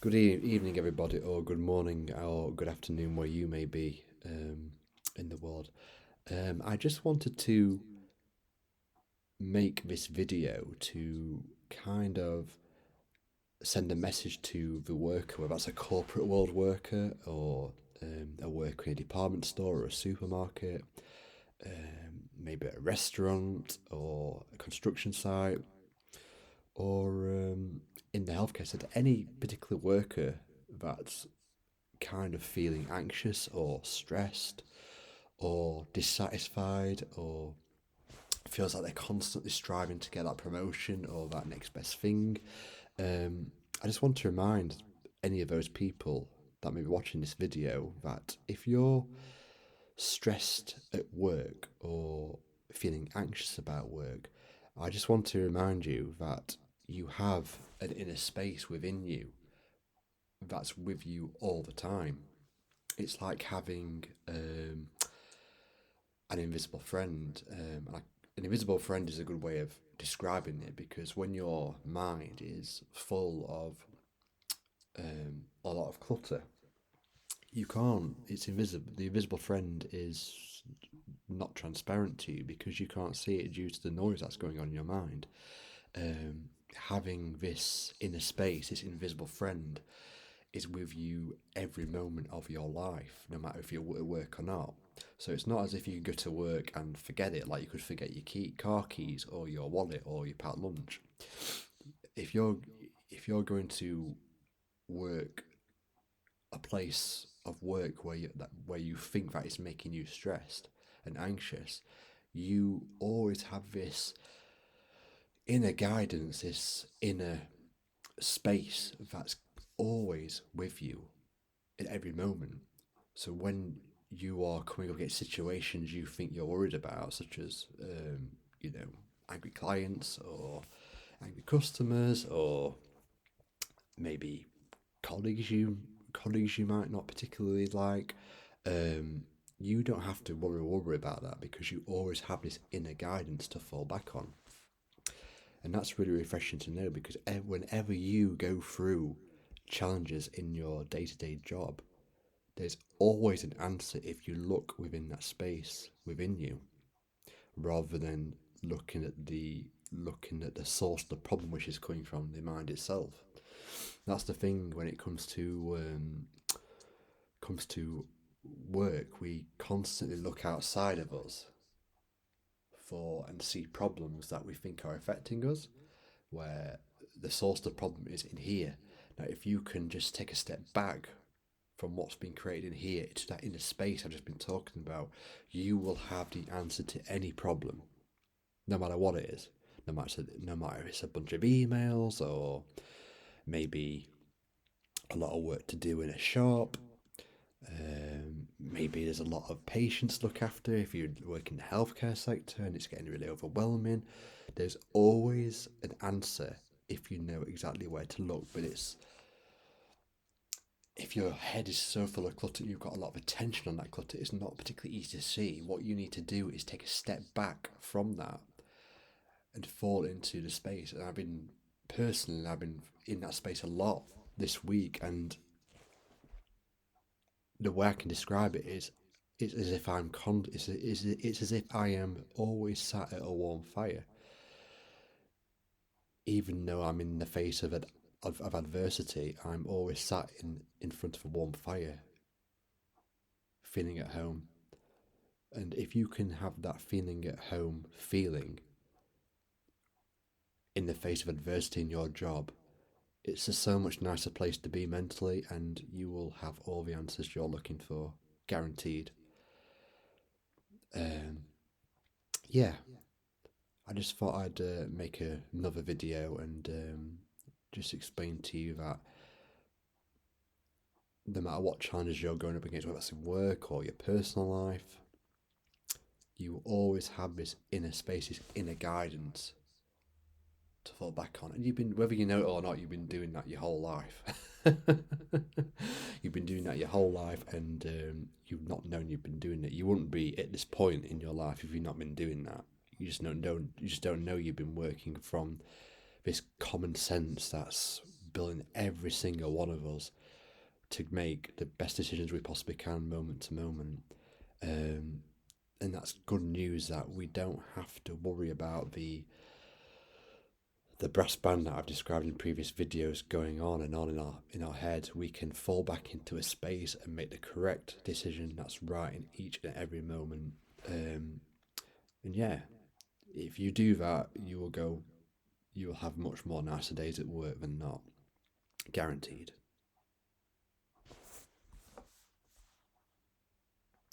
Evening, everybody, or good morning, or good afternoon, where you may be in the world. I just wanted to make this video to kind of send a message to the worker, whether that's a corporate world worker or a worker in a department store or a supermarket, maybe a restaurant or a construction site, or in the healthcare sector, any particular worker that's kind of feeling anxious or stressed or dissatisfied or feels like they're constantly striving to get that promotion or that next best thing. I just want to remind any of those people that may be watching this video that if you're stressed at work or feeling anxious about work, I just want to remind you that you have an inner space within you that's with you all the time. It's like having an invisible friend. An invisible friend is a good way of describing it because when your mind is full of a lot of clutter, you can't. It's invisible. The invisible friend is not transparent to you because you can't see it due to the noise that's going on in your mind. Having this inner space, this invisible friend, is with you every moment of your life, no matter if you're at work or not. So it's not as if you can go to work and forget it, like you could forget your car keys or your wallet or your packed lunch. If you're going to work a place of work where you think that is making you stressed and anxious, you always have this inner guidance, this inner space that's always with you in every moment. So when you are coming up against situations you think you're worried about, such as angry clients or angry customers, or maybe colleagues you might not particularly like, you don't have to worry about that because you always have this inner guidance to fall back on. And that's really refreshing to know because whenever you go through challenges in your day-to-day job, there's always an answer if you look within that space within you, rather than looking at the source of the problem, which is coming from the mind itself. That's the thing when it comes to work. We constantly look outside of us for and see problems that we think are affecting us, where the source of the problem is in here. Now, if you can just take a step back from what's been created in here to that inner space I've just been talking about, you will have the answer to any problem, no matter what it is. No matter if it's a bunch of emails or maybe a lot of work to do in a shop. Maybe there's a lot of patients to look after if you work in the healthcare sector and it's getting really overwhelming. There's always an answer if you know exactly where to look, but it's if your head is so full of clutter and you've got a lot of attention on that clutter, it's not particularly easy to see. What you need to do is take a step back from that and fall into the space. And I've been in that space a lot this week, and the way I can describe it is it's as if it's as if I am always sat at a warm fire, even though I'm in the face of adversity. I'm always sat in front of a warm fire, feeling at home. And if you can have that feeling at home feeling in the face of adversity in your job, it's a so much nicer place to be mentally, and you will have all the answers you're looking for, guaranteed. Um, yeah, I just thought I'd make another video and just explain to you that no matter what challenges you're going up against, whether that's in work or your personal life, you always have this inner space, this inner guidance to fall back on. And whether you know it or not, you've been doing that your whole life. You've been doing that your whole life, and you've not known you've been doing it. You wouldn't be at this point in your life if you've not been doing that. You just don't know. You just don't know you've been working from this common sense that's built in every single one of us to make the best decisions we possibly can, moment to moment. And that's good news that we don't have to worry about the brass band that I've described in previous videos going on and on in our head. We can fall back into a space and make the correct decision that's right in each and every moment. And yeah, if you do that, you will have much more nicer days at work than not, guaranteed.